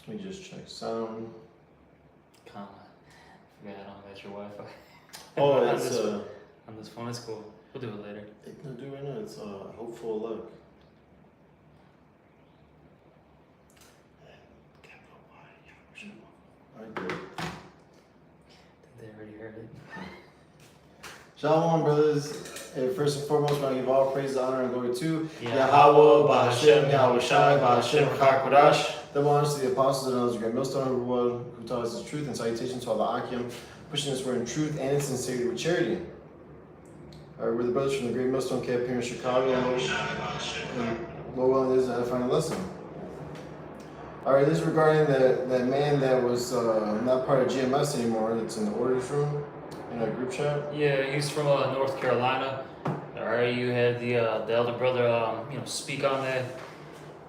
Let me just check sound. Comma. Forgot I don't got your Wi-Fi. Oh, on it's on this phone. It's cool. We'll do it later. no, do right now. It's hopeful luck. I did. They already heard it. Shalom, brothers. First and foremost, I want to give all praise, honor, and glory to Yahweh, Ba'Hashem, Yahweh Shai, Ba'Hashem, Chakadash. Double honors to the apostles and others, great millstone of the world, who taught us the truth, and salutations to all the Akim, pushing this word in truth and in sincerity with charity. All right, we're the brothers from the Great Millstone Camp here in Chicago, and Lord willing, this is a final lesson. All right, this is regarding that man that was not part of GMS anymore. That's in the orders room in our group chat. Yeah, he's from North Carolina. All right, you had the elder brother, speak on that,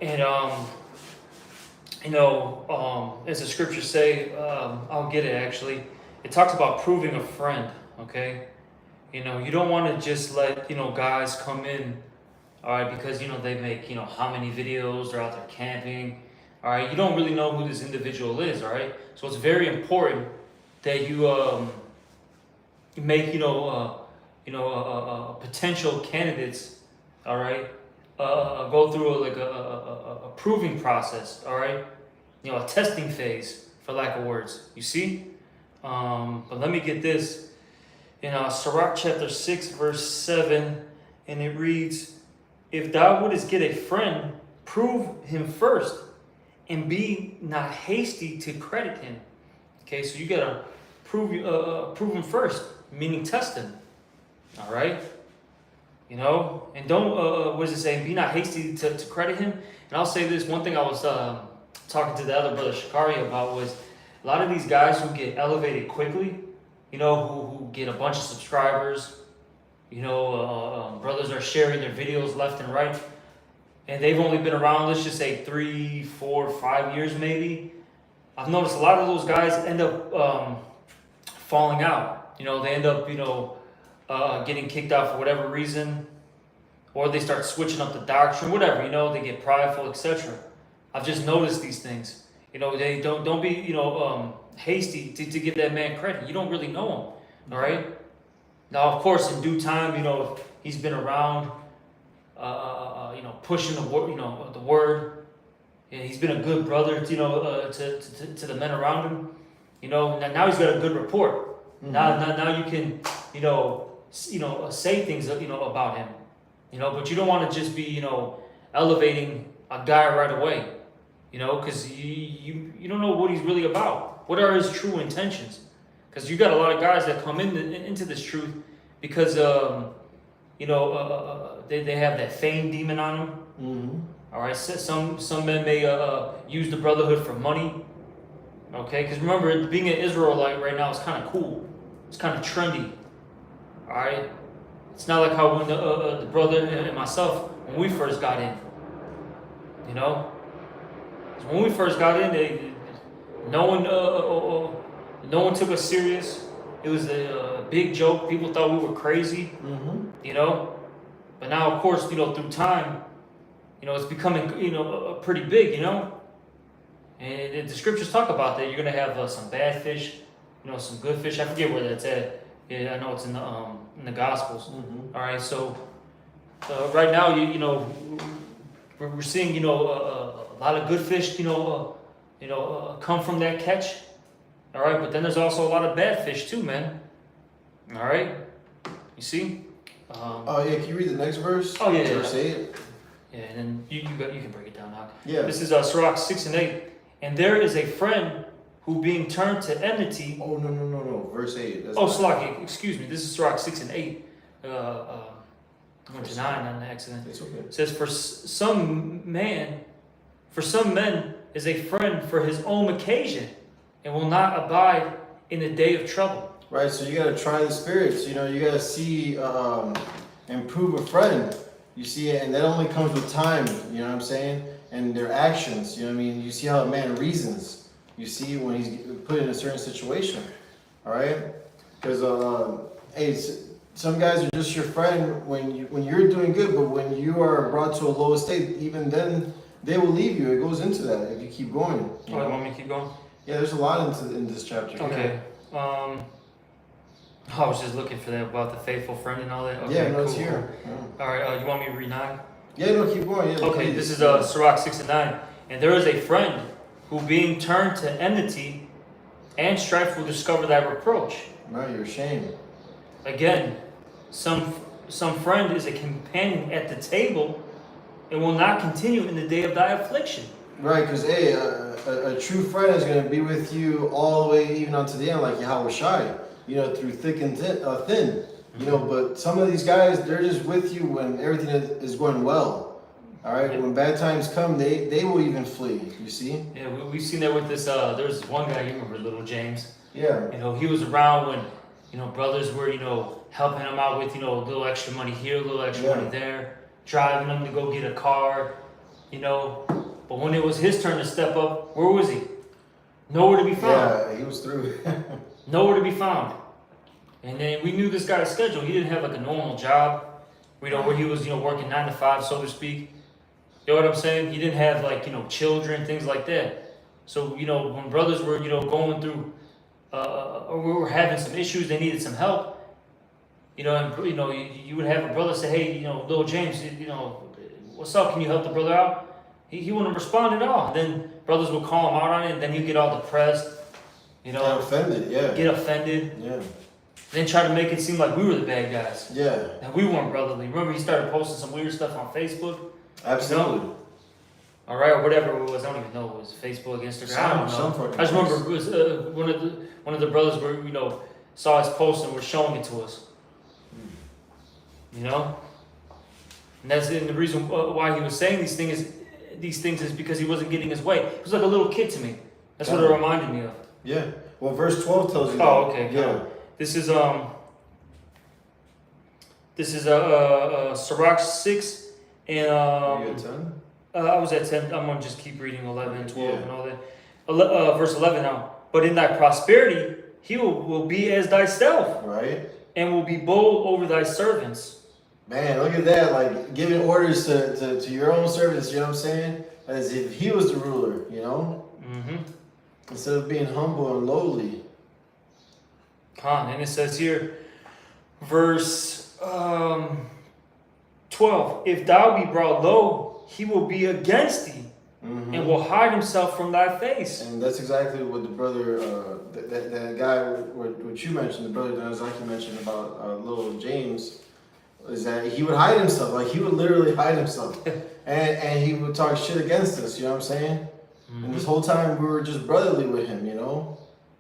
and as the scriptures say, I'll get it actually. It talks about proving a friend. Okay, you don't want to just let guys come in, all right, because they make how many videos, they're out there camping. All right, you don't really know who this individual is. All right, so it's very important that you make potential candidates. All right, go through a proving process. All right, a testing phase, for lack of words. You see, but let me get this. In Sirach chapter 6 verse 7, and it reads, "If thou wouldest get a friend, prove him first, and be not hasty to credit him." Okay, so you gotta prove him first, meaning test him. All right, and don't what does it say? Be not hasty to credit him. And I'll say this one thing I was talking to the other brother Shikari about was a lot of these guys who get elevated quickly, who get a bunch of subscribers, brothers are sharing their videos left and right. And they've only been around, let's just say 3, 4, 5 years maybe. I've noticed a lot of those guys end up falling out. They end up, getting kicked out for whatever reason. Or they start switching up the doctrine, whatever, they get prideful, etc. I've just noticed these things. They don't be, hasty to give that man credit. You don't really know him, all right? Now, of course, in due time, he's been around, pushing the word, the word. Yeah, he's been a good brother, to the men around him. Now he's got a good report. Mm-hmm. Now you can, say things, about him. But you don't want to just be, elevating a guy right away. Because you don't know what he's really about. What are his true intentions? Because you got a lot of guys that come into this truth because they have that fame demon on them. Mm-hmm. All right, so some men may use the brotherhood for money. Okay, because remember, being an Israelite right now is kind of cool. It's kind of trendy. All right, it's not like how when the brother and myself when we first got in. When we first got in, no one took us serious. It was a big joke. People thought we were crazy. Mm-hmm. But now, of course, through time, it's becoming, pretty big, And the scriptures talk about that. You're gonna have some bad fish, some good fish. I forget where that's at. Yeah, I know it's in the Gospels. Mm-hmm. All right, so right now, we're seeing, a lot of good fish, come from that catch. All right, but then there's also a lot of bad fish too, man. All right, you see? Can you read the next verse? Oh yeah, verse 8. Yeah, and then you can break it down now. Yeah. This is Sirach 6 and 8, and there is a friend who, being turned to enmity. Oh no, verse 8. Slaki, excuse me. This is Sirach 6 and 8. I went to 9 on the accident. It's okay. It says, for some men is a friend for his own occasion, and will not abide in the day of trouble. Right, so you gotta try the spirits. You gotta see and prove a friend. You see it, and that only comes with time. You know what I'm saying? And their actions. You know what I mean? You see how a man reasons. You see when he's put in a certain situation. All right, because some guys are just your friend when you're doing good, but when you are brought to a low state, even then, they will leave you. It goes into that if you keep going. You want me to keep going? Yeah, there's a lot in this chapter. Okay. I was just looking for that about the faithful friend and all that. Okay, Yeah, no, cool, it's here. cool. Yeah. All right, you want me to read 9? Yeah, no, keep going. Yeah, Okay, please. this is Sirach 6 and 9. And there is a friend who, being turned to enmity and strife, will discover thy reproach. No, you're ashamed. Again, some friend is a companion at the table and will not continue in the day of thy affliction. Right, because a true friend is going to be with you all the way, even unto the end, like Yahweh Shai. Through thick and thin. But some of these guys, they're just with you when everything is going well. All right, when bad times come, they will even flee. You see? Yeah, we've seen that with this. There's one guy, you remember, little James. Yeah. He was around when brothers were helping him out with a little extra money here, a little extra money there, driving him to go get a car. But when it was his turn to step up, where was he? Nowhere to be found. Yeah, he was through. Nowhere to be found. And then we knew this guy's schedule. He didn't have like a normal job, where he was, working 9 to 5, so to speak. You know what I'm saying? He didn't have children, things like that. So, when brothers were, going through, or we were having some issues, they needed some help. You would have a brother say, hey, little James, what's up? Can you help the brother out? He wouldn't respond at all. Then brothers would call him out on it, and then he'd get all depressed. Get offended, yeah. Get offended. Yeah. Then try to make it seem like we were the bad guys. Yeah. And we weren't brotherly. Remember, he started posting some weird stuff on Facebook? Absolutely. All right, or whatever it was. I don't even know. It was Facebook, Instagram. I don't know. I just remember it was one of the brothers were, saw his post and were showing it to us. And that's the reason why he was saying these things is because he wasn't getting his way. He was like a little kid to me. That's what it reminded me of. Yeah. Well, verse 12 tells you that. Oh, okay. Yeah. This is Sirach 6 and you at 10? I was at 10. I'm gonna just keep reading 11 and 12 and all that. Verse 11 now. But in thy prosperity he will be as thyself, right? And will be bold over thy servants. Man, look at that! Like giving orders to your own servants. You know what I'm saying? As if he was the ruler. Mm-hmm. Instead of being humble and lowly. And it says here, verse 12, if thou be brought low, he will be against thee, and will hide himself from thy face. And that's exactly what the brother, that guy, what you mentioned, the brother Danazaki mentioned about little James, is that he would hide himself. Like he would literally hide himself. and he would talk shit against us, you know what I'm saying? And this whole time we were just brotherly with him,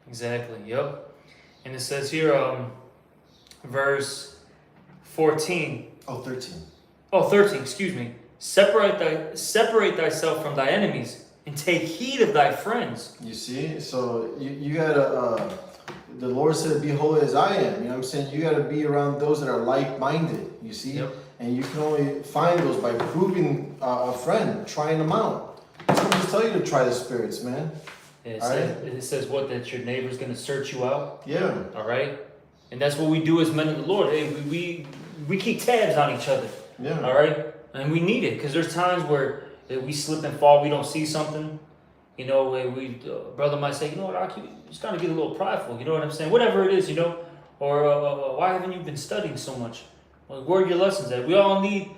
Exactly, yep. And it says here, verse 14. 13, excuse me. Separate thyself from thy enemies, and take heed of thy friends. You see? So you gotta, the Lord said, be holy as I am. You know what I'm saying? You gotta be around those that are like-minded, you see? Yep. And you can only find those by proving a friend, trying them out. Someone just tell you to try the spirits, man. It says what? That your neighbor's going to search you out? Yeah. All right? And that's what we do as men of the Lord. Hey, we keep tabs on each other. Yeah. All right? And we need it because there's times where we slip and fall, we don't see something. Brother might say, Aki, you just got to get a little prideful. You know what I'm saying? Whatever it is, Or why haven't you been studying so much? Well, where are your lessons at? We all need,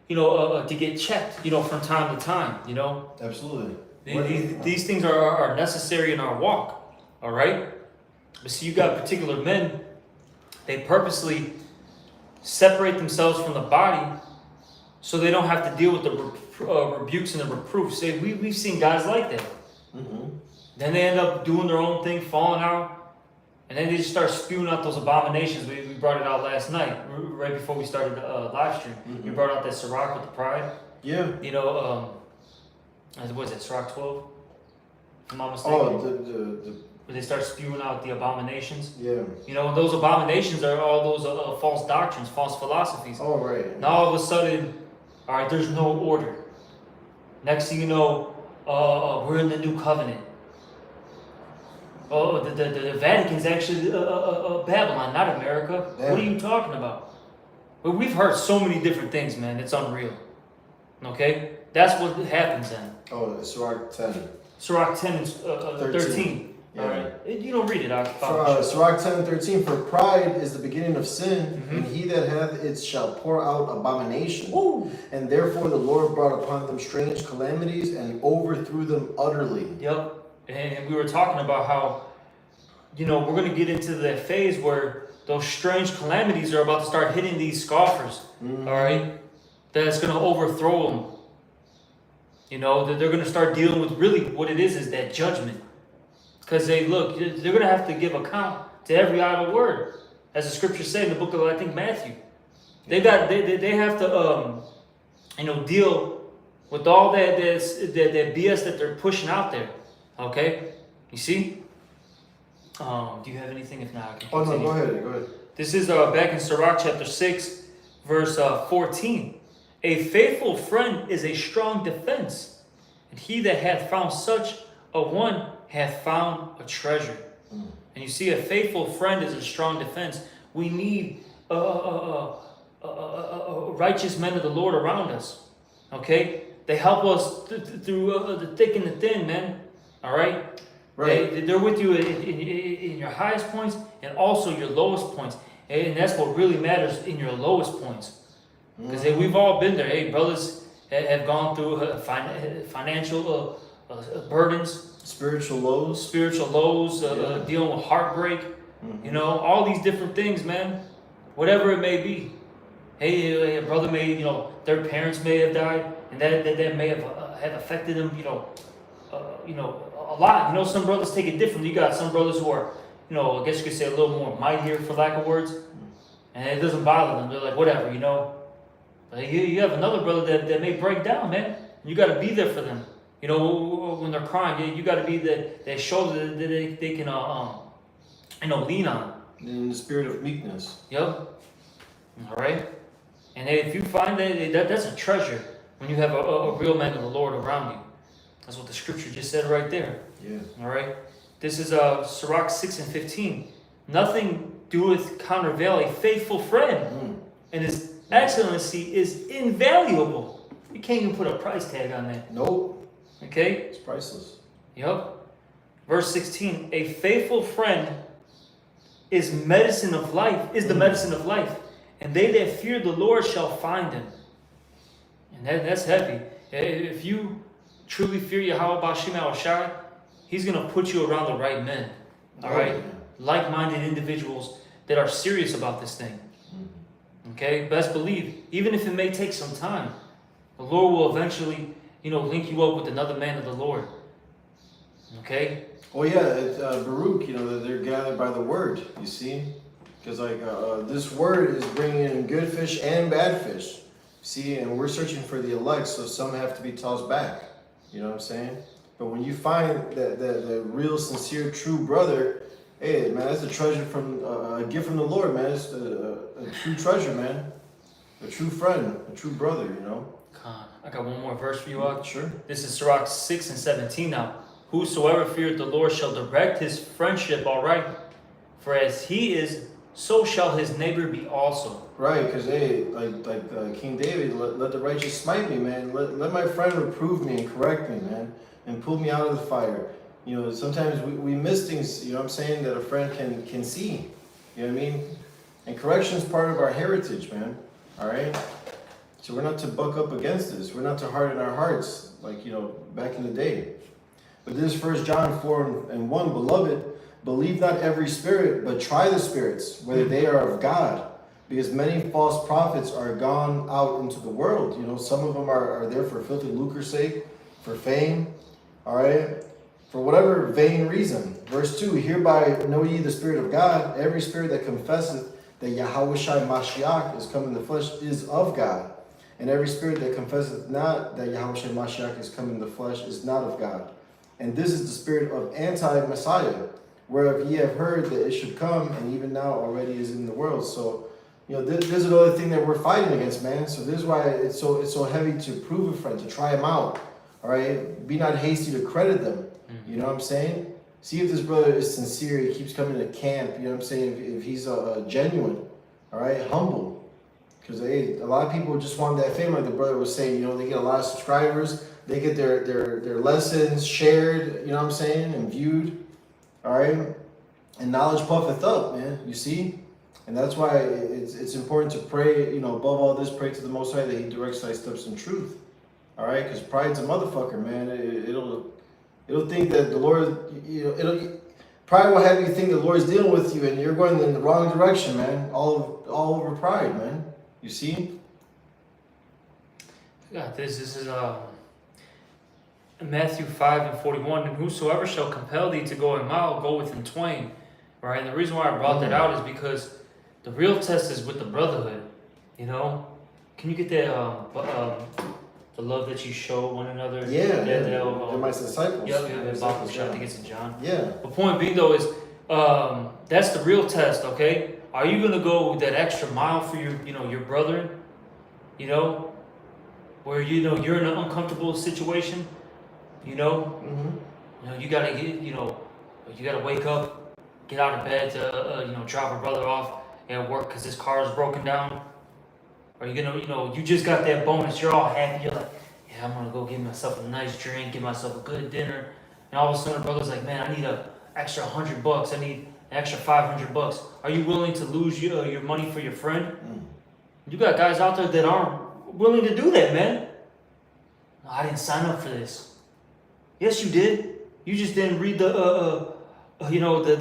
to get checked, from time to time, Absolutely. These things are necessary in our walk, all right? But see, you got particular men, they purposely separate themselves from the body so they don't have to deal with the rebukes and the reproofs. We've seen guys like that. Then they end up doing their own thing, falling out, and then they just start spewing out those abominations. We brought it out last night, right before we started the live stream. We brought out that Sirach with the pride. Yeah. What is it, Sirach 12? If I'm not mistaken. Where they start spewing out the abominations. Yeah. Those abominations are all those false doctrines, false philosophies. Oh, right. Now all of a sudden, all right, there's no order. Next thing you know, we're in the new covenant. Oh, the Vatican's actually Babylon, not America. Yeah. What are you talking about? Well, we've heard so many different things, man. It's unreal. Okay? That's what happens then. Oh, Sirach 10. Sirach 10 and 13. Yeah. All right? You don't read it out. Sirach 10 and 13. For pride is the beginning of sin, Mhm. and he that hath it shall pour out abomination. Woo! And therefore the Lord brought upon them strange calamities and overthrew them utterly. Yep. And we were talking about how, we're going to get into that phase where those strange calamities are about to start hitting these scoffers. Mhm. All right? That's going to overthrow them. That they're going to start dealing with really what it is that judgment. Because they're going to have to give account to every idle word. As the scriptures say in the book of, I think, Matthew. They have to, deal with all that BS that they're pushing out there. Okay? You see? Do you have anything? If not, I can continue. Oh, no, go ahead. This is back in Sirach chapter 6, verse 14. A faithful friend is a strong defense, and he that hath found such a one hath found a treasure. And you see, a faithful friend is a strong defense. We need righteous men of the Lord around us. Okay? They help us through the thick and the thin, man. All right? Right. They're with you in your highest points and also your lowest points. And that's what really matters in your lowest points. Because we've all been there. Hey, brothers have gone through financial burdens, Spiritual lows. dealing with heartbreak, all these different things, man. Whatever it may be. Hey, a brother may, their parents may have died, and that may have affected them, a lot. Some brothers take it differently. You got some brothers who are, I guess you could say a little more mightier, for lack of words, and it doesn't bother them. They're like, whatever, But you have another brother that may break down, man. You got to be there for them. When they're crying, you got to be that shoulder that they can, lean on. In the spirit of meekness. Yep. All right. And if you find that's a treasure when you have a real man of the Lord around you. That's what the scripture just said right there. Yeah. All right. This is Sirach 6 and 15. Nothing doeth countervail a faithful friend, and his excellency is invaluable. You can't even put a price tag on that. Nope. Okay? It's priceless. Yep. Verse 16. A faithful friend is medicine of life, is the medicine of life. And they that fear the Lord shall find him. And that's heavy. If you truly fear Yahweh Bashim Al-Shai, he's going to put you around the right men. All right? Yeah. Like-minded individuals that are serious about this thing. Okay? Best believe, even if it may take some time, the Lord will eventually, link you up with another man of the Lord. Okay? Oh yeah, Baruch, they're gathered by the word, you see? Because this word is bringing in good fish and bad fish. See, and we're searching for the elect, so some have to be tossed back. You know what I'm saying? But when you find the real, sincere, true brother, hey, man, that's a treasure from, a gift from the Lord, man. It's a true treasure, man. A true friend, a true brother, I got one more verse for you, Og. Sure. This is Sirach 6 and 17 now. Whosoever feareth the Lord shall direct his friendship aright. For as he is, so shall his neighbor be also. Right, because hey, King David, let the righteous smite me, man. Let my friend reprove me and correct me, man, and pull me out of the fire. Sometimes we miss things, what I'm saying, that a friend can see. You know what I mean? And correction is part of our heritage, man. All right? So we're not to buck up against this. We're not to harden our hearts like, back in the day. But this is 1 John 4 and 1. Beloved, believe not every spirit, but try the spirits, whether they are of God. Because many false prophets are gone out into the world. Some of them are there for filthy lucre's sake, for fame, all right? For whatever vain reason. Verse 2, hereby know ye the Spirit of God. Every spirit that confesseth that Yahweh Shai Mashiach is come in the flesh is of God. And every spirit that confesseth not that Yahweh Shai Mashiach is come in the flesh is not of God. And this is the spirit of anti-Messiah, whereof ye have heard that it should come, and even now already is in the world. So, this is another thing that we're fighting against, man. So this is why it's so heavy to prove a friend, to try them out. All right? Be not hasty to credit them. You know what I'm saying? See if this brother is sincere, he keeps coming to camp, you know what I'm saying? If he's genuine, all right? Humble. Because a lot of people just want that fame, like the brother was saying. You know, they get a lot of subscribers, they get their lessons shared. You know what I'm saying, and viewed. All right, and knowledge puffeth up, man. You see, and that's why it's important to pray. You know, above all this, pray to the Most High that He directs thy steps in truth. All right, because pride's a motherfucker, man. It'll think that the Lord, pride will have you think the Lord's dealing with you, and you're going in the wrong direction, man. All over pride, man. You see? Yeah, this is Matthew 5:41, and whosoever shall compel thee to go a mile, go with him twain. Right? And the reason why I brought that out is because the real test is with the brotherhood. You know? Can you get that the love that you show one another? Yeah. They're my disciples. Yeah, I think it's in John. Yeah. The point being though is that's the real test, okay? Are you gonna go that extra mile for your brother? You know? Where you're in an uncomfortable situation, Mm-hmm. you gotta get, you gotta wake up, get out of bed to, drop a brother off at work because his car is broken down. Or you're gonna, you just got that bonus, you're all happy, you're like, yeah, I'm gonna go get myself a nice drink, get myself a good dinner. And all of a sudden, brother's like, man, I need an extra $100, I need an extra $500. Are you willing to lose your money for your friend? Mm. You got guys out there that aren't willing to do that, man. No, I didn't sign up for this. Yes, you did. You just didn't read the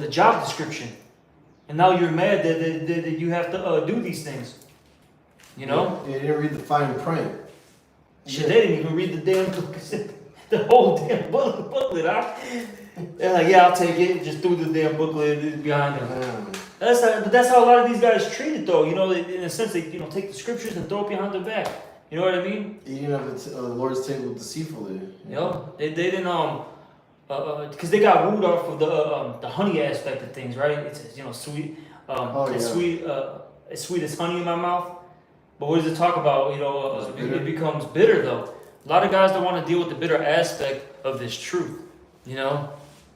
job description, and now you're mad that you have to do these things. You know? Yeah, you didn't read the fine print. Shit, they didn't even read the damn the whole damn booklet. They're like, yeah, I'll take it. Just threw the damn booklet behind them. That's how a lot of these guys treat it, though. You know, in a sense, they take the scriptures and throw it behind their back. You know what I mean? Eating of the Lord's table deceitfully. They didn't because they got wooed off of the honey aspect of things, right? It's sweet. It's sweet as honey in my mouth. But what does it talk about? It becomes bitter though. A lot of guys don't want to deal with the bitter aspect of this truth, and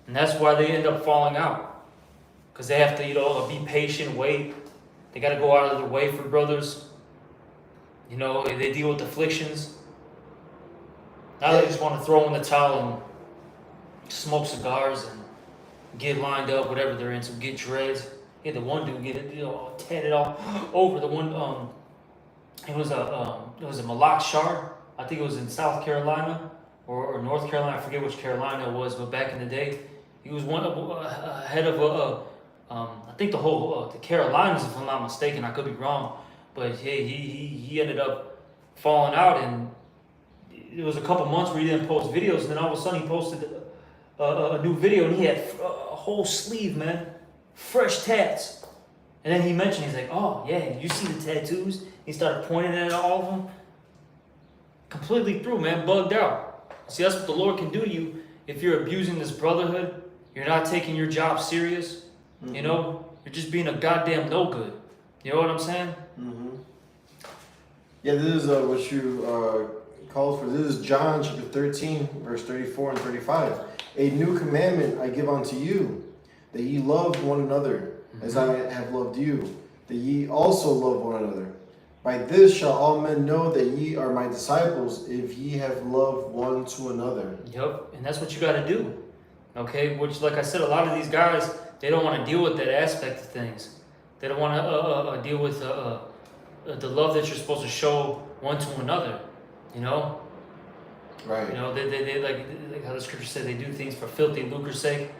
that's why they end up falling out. Because they have to, be patient, wait. They got to go out of their way for brothers. They deal with afflictions. Now they just want to throw in the towel and smoke cigars and get lined up, whatever they're into, get dreads. Yeah, the one dude get it, tatted all over. The one, it was a Malak Shar. I think it was in South Carolina or North Carolina. I forget which Carolina it was, but back in the day, he was head of I think the Carolinas, if I'm not mistaken. I could be wrong. But he ended up falling out, and it was a couple months where he didn't post videos, and then all of a sudden he posted a new video, and he had a whole sleeve, man, fresh tats. And then he mentioned, he's like, oh yeah, you see the tattoos? He started pointing at all of them. Completely through, man, bugged out. See, that's what the Lord can do to you if you're abusing this brotherhood. You're not taking your job serious. Mm-hmm. You're just being a goddamn no good. You know what I'm saying? Mm-hmm. Yeah, this is what you called for. This is John chapter 13, verse 34 and 35. A new commandment I give unto you, that ye love one another, as I have loved you, that ye also love one another. By this shall all men know that ye are my disciples, if ye have loved one to another. Yep, and that's what you got to do. Okay, which, like I said, a lot of these guys, they don't want to deal with that aspect of things. They don't want to deal with the love that you're supposed to show one to another. Right. They like how the scripture said they do things for filthy lucre's sake.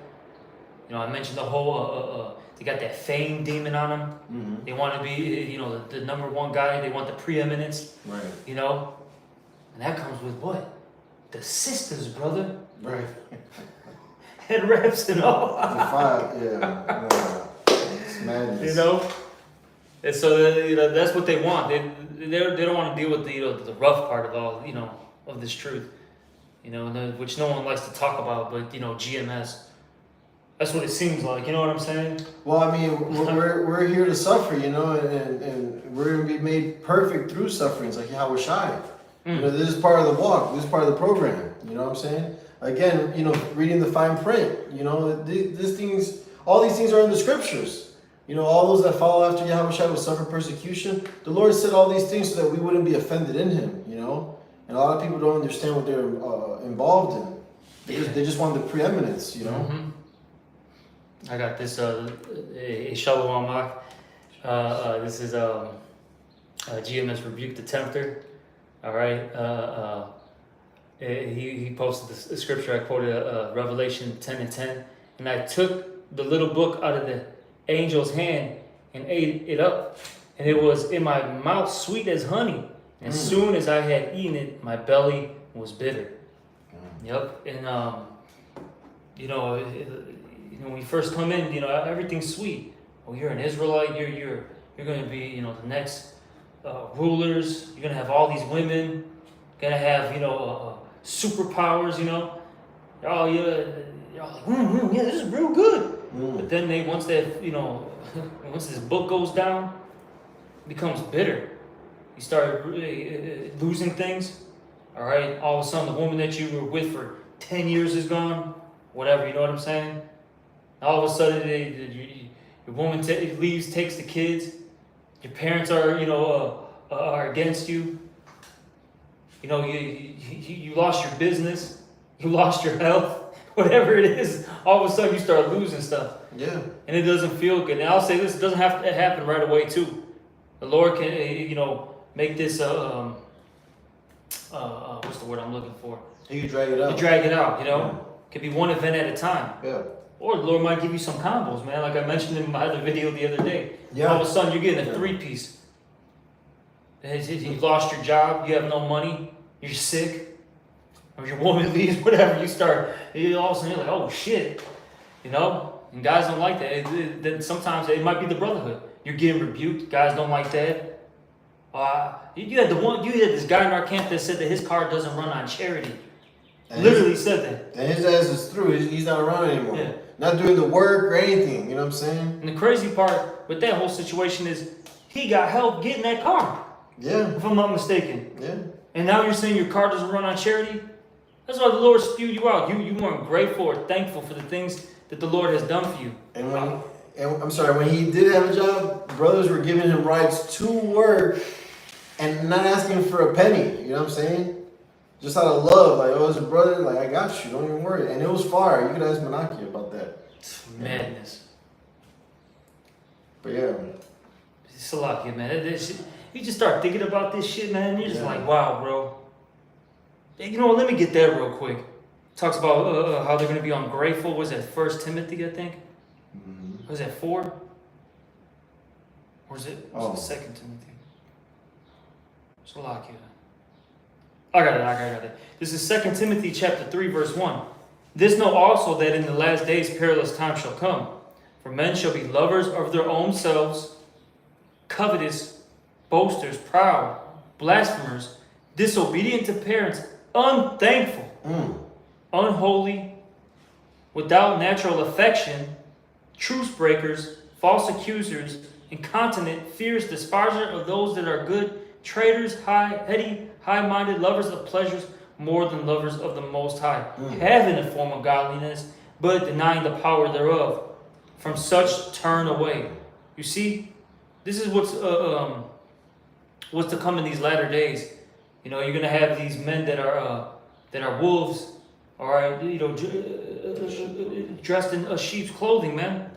I mentioned the whole they got that fame demon on them. Mm-hmm. They want to be the number one guy. They want the preeminence. Right. And that comes with what? The sisters, brother. Right. Head wraps and all. It's madness. And so that's what they want. They don't want to deal with the rough part of all of this truth, which no one likes to talk about. But GMS, that's what it seems like. You know what I'm saying? Well, I mean, we're here to suffer, and we're gonna be made perfect through sufferings, like how we're shy. This is part of the walk. This is part of the program. You know what I'm saying? Again, reading the fine print. All these things are in the scriptures. You know, all those that follow after Yahushua will suffer persecution. The Lord said all these things so that we wouldn't be offended in him, you know? And a lot of people don't understand what they're involved in. They just want the preeminence, you know? Mm-hmm. I got this, Shalom Ach. This is GMS Rebuke the Tempter. All right. He posted the scripture. I quoted Revelation 10:10. And I took the little book out of the angel's hand and ate it up. And it was in my mouth sweet as honey. And as soon as I had eaten it, my belly was bitter. Yep. And, when we first come in, everything's sweet. Well, you're an Israelite. You're going to be, the next rulers. You're going to have all these women. You're going to have, superpowers. Oh yeah, yeah, this is real good. But then once this book goes down, it becomes bitter. You start losing things. All right. All of a sudden, the woman that you were with for 10 years is gone. Whatever. You know what I'm saying? All of a sudden, your woman leaves, takes the kids. Your parents are, are against you. You lost your business. You lost your health. Whatever it is, all of a sudden you start losing stuff. Yeah. And it doesn't feel good. And I'll say this: it doesn't have to happen right away too. The Lord can, make this. What's the word I'm looking for? You can drag it out. You drag it out. It could be one event at a time. Yeah. Or the Lord might give you some combos, man. Like I mentioned in my other video the other day. Yeah. All of a sudden you're getting a 3-piece. You lost your job. You have no money. You're sick. Or your woman leaves, whatever. All of a sudden you're like, oh shit. And guys don't like that. Then sometimes it might be the brotherhood. You're getting rebuked. Guys don't like that. You had this guy in our camp that said that his car doesn't run on charity. And literally said that. And his ass is through. He's not around anymore. Yeah. Not doing the work or anything. You know what I'm saying? And the crazy part with that whole situation is he got help getting that car. Yeah. If I'm not mistaken. Yeah. And now you're saying your car doesn't run on charity? That's why the Lord spewed you out. You weren't grateful or thankful for the things that the Lord has done for you. And when he did have a job, brothers were giving him rights to work and not asking for a penny. You know what I'm saying? Just out of love, like, oh, as a brother, like, I got you, don't even worry. And it was fire. You could ask Menaki about that. Madness. But yeah. It's a lot, man. You just start thinking about this shit, man, and you're just like, wow, bro. Let me get there real quick. Talks about how they're going to be ungrateful. Was that 1 Timothy, I think? Mm-hmm. Was that 4? Or is it 2 Timothy? It's a lot, kid. I got it. This is 2 Timothy chapter 3, verse 1. This know also that in the last days perilous times shall come. For men shall be lovers of their own selves, covetous, boasters, proud, blasphemers, disobedient to parents, unthankful, unholy, without natural affection, truce breakers, false accusers, incontinent, fierce, despiser of those that are good, traitors, heady, high-minded, lovers of pleasures more than lovers of the Most High, having a form of godliness, but denying the power thereof. From such turn away. You see, this is what's to come in these latter days. You're gonna have these men that are wolves, all right, dressed in sheep's clothing, man.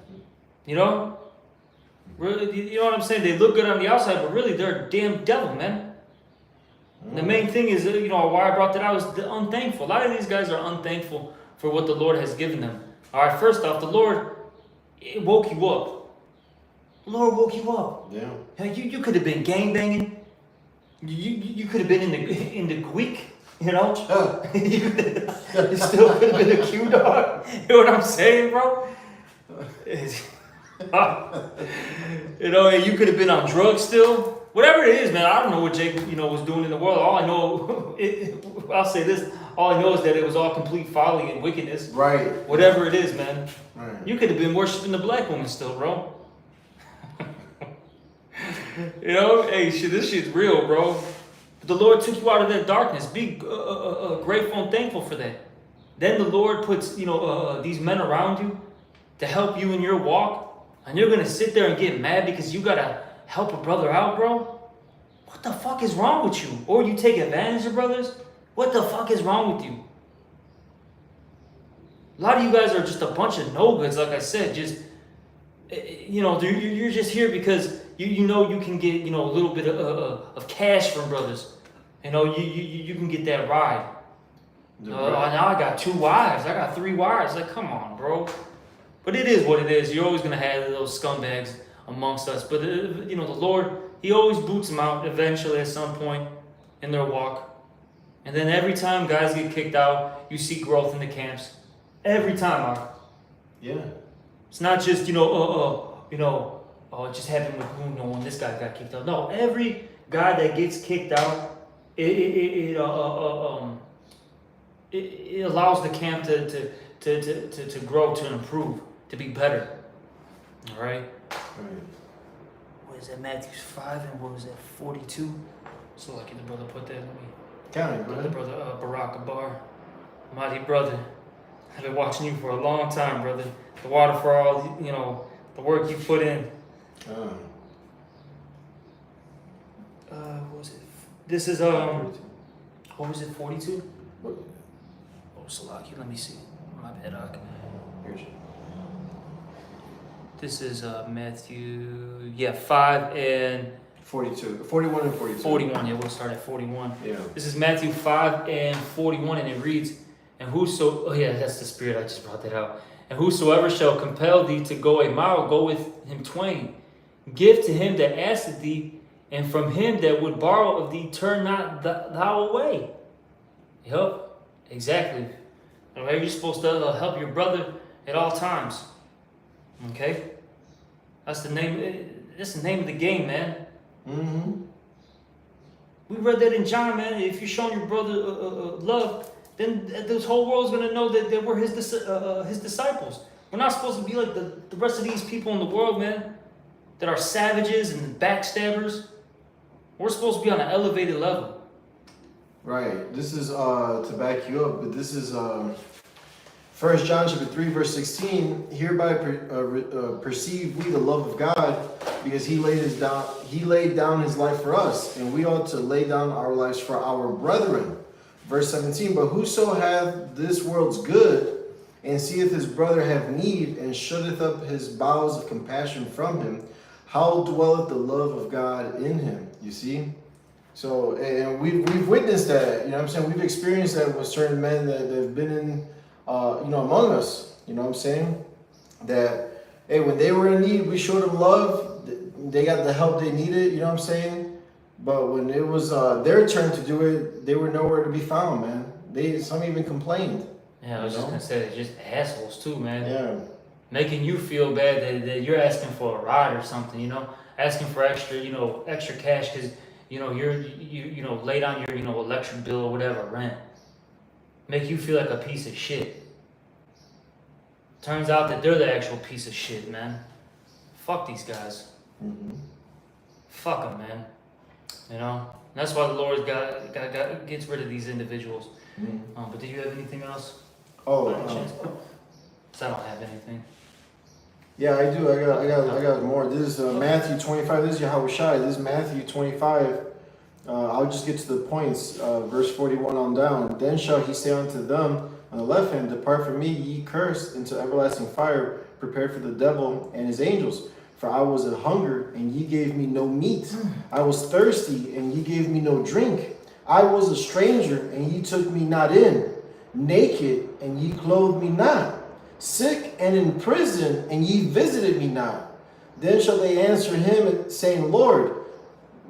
Really, you know what I'm saying? They look good on the outside, but really they're a damn devil, man. The main thing is, why I brought that out is the unthankful. A lot of these guys are unthankful for what the Lord has given them. All right, first off, the Lord woke you up. The Lord woke you up. Yeah. You could have been gangbanging. You could have been in the Greek. You still could have been a Q dog. You know what I'm saying, bro? You could have been on drugs still. Whatever it is, man, I don't know what Jake, was doing in the world. All I know, I'll say this, all I know is that it was all complete folly and wickedness. Right. Whatever it is, man. Right. You could have been worshiping the black woman still, bro. Hey, this shit's real, bro. But the Lord took you out of that darkness. Be grateful and thankful for that. Then the Lord puts, these men around you to help you in your walk. And you're gonna sit there and get mad because you gotta help a brother out, bro? What the fuck is wrong with you? Or you take advantage of brothers? What the fuck is wrong with you? A lot of you guys are just a bunch of no-goods, like I said. Just, you know, you're just here because you know you can get, you know, a little bit of cash from brothers. You know, you can get that ride. Now I got 2 wives. I got 3 wives. Like, come on, bro. But it is what it is. You're always going to have those scumbags amongst us. But, you know, the Lord, He always boots them out eventually at some point in their walk. And then every time guys get kicked out, you see growth in the camps. Every time, Mark. Yeah. It's not just, you know, it just happened with Bruno when this guy got kicked out. No, every guy that gets kicked out, it allows the camp to grow, to improve, to be better. All right? What is that, Matthew 5 and what was that, 42? So lucky the brother put that in me. Count it, The brother Barack Abar. Mighty brother. I've been watching you for a long time, brother. The water for all, you know, the work you put in. What was it? This is, what was it, 42? What? Oh, Salaki, let me see. My bad, Ak. Here's This is Matthew, 5 and 42. 41 and 42. 41, we'll start at 41. Yeah. This is Matthew 5 and 41, and it reads, and that's the Spirit, I just brought that out. And whosoever shall compel thee to go a mile, go with him twain. Give to him that asketh thee, and from him that would borrow of thee, turn not thou away. Yup, exactly. All right, you're supposed to help your brother at all times. Okay? That's the name of the game, man. Mm-hmm. We read that in John, man. If you're showing your brother love, then this whole world's gonna know that we're his disciples. We're not supposed to be like the rest of these people in the world, man, that are savages and backstabbers. We're supposed to be on an elevated level. Right. This is to back you up, but this is 1 John chapter 3 verse 16. Hereby perceive we the love of God, because He laid down His life for us, and we ought to lay down our lives for our brethren. Verse 17. But whoso hath this world's good, and seeth his brother have need, and shutteth up his bowels of compassion from him, how dwelleth the love of God in him? You see? So, and we've witnessed that, you know what I'm saying? We've experienced that with certain men that have been in, among us, you know what I'm saying? That, hey, when they were in need, we showed them love. They got the help they needed, you know what I'm saying? But when it was their turn to do it, they were nowhere to be found, man. Some even complained. Yeah, I was just gonna say, they're just assholes too, man. Yeah. Making you feel bad that you're asking for a ride or something, you know, asking for extra cash because you laid on your electric bill or whatever, rent. Make you feel like a piece of shit. Turns out that they're the actual piece of shit, man. Fuck these guys. Mm-hmm. Fuck them, man. You know, and that's why the Lord gets rid of these individuals. Mm-hmm. But did you have anything else? Oh, Because I don't have anything. yeah, I do. I got more. This is Matthew 25. This is Yahushua. This is Matthew 25. I'll just get to the points. Verse 41 on down. Then shall he say unto them on the left hand, Depart from me, ye cursed, into everlasting fire, prepared for the devil and his angels. For I was an hunger, and ye gave me no meat. I was thirsty, and ye gave me no drink. I was a stranger, and ye took me not in. Naked, and ye clothed me not. Sick and in prison, and ye visited me not. Then shall they answer him, saying, Lord,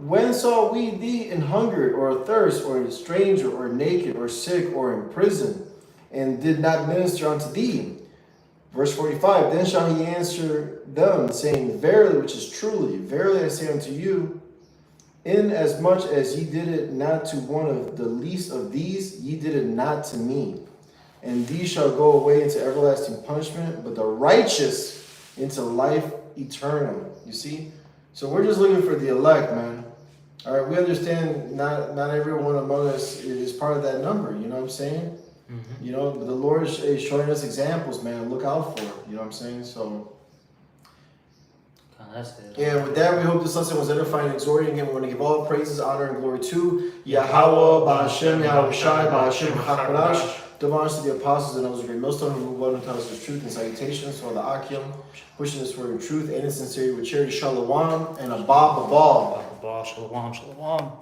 when saw we thee in hunger, or athirst, or a stranger, or naked, or sick, or in prison, and did not minister unto thee? Verse 45, then shall he answer them, saying, Verily, which is truly, verily I say unto you, inasmuch as ye did it not to one of the least of these, ye did it not to me. And these shall go away into everlasting punishment, but the righteous into life eternal. You see? So we're just looking for the elect, man. All right, we understand not everyone among us is part of that number, you know what I'm saying? Mm-hmm. You know, the Lord is showing us examples, man. Look out for it, you know what I'm saying? So, that's it. And with that, we hope this lesson was edifying and exhorting. Again, we want to give all praises, honor, and glory to Yahweh, Ba'Hashem, Yahweh Shai, Ba'Hashem, HaKodash. Divine honors to the apostles and those of great millstone who rule and tell us the truth, and salutations to all the Akim, pushing this word in truth and in sincerity with charity. Shalom and Abba Babal. Shalom, shalom.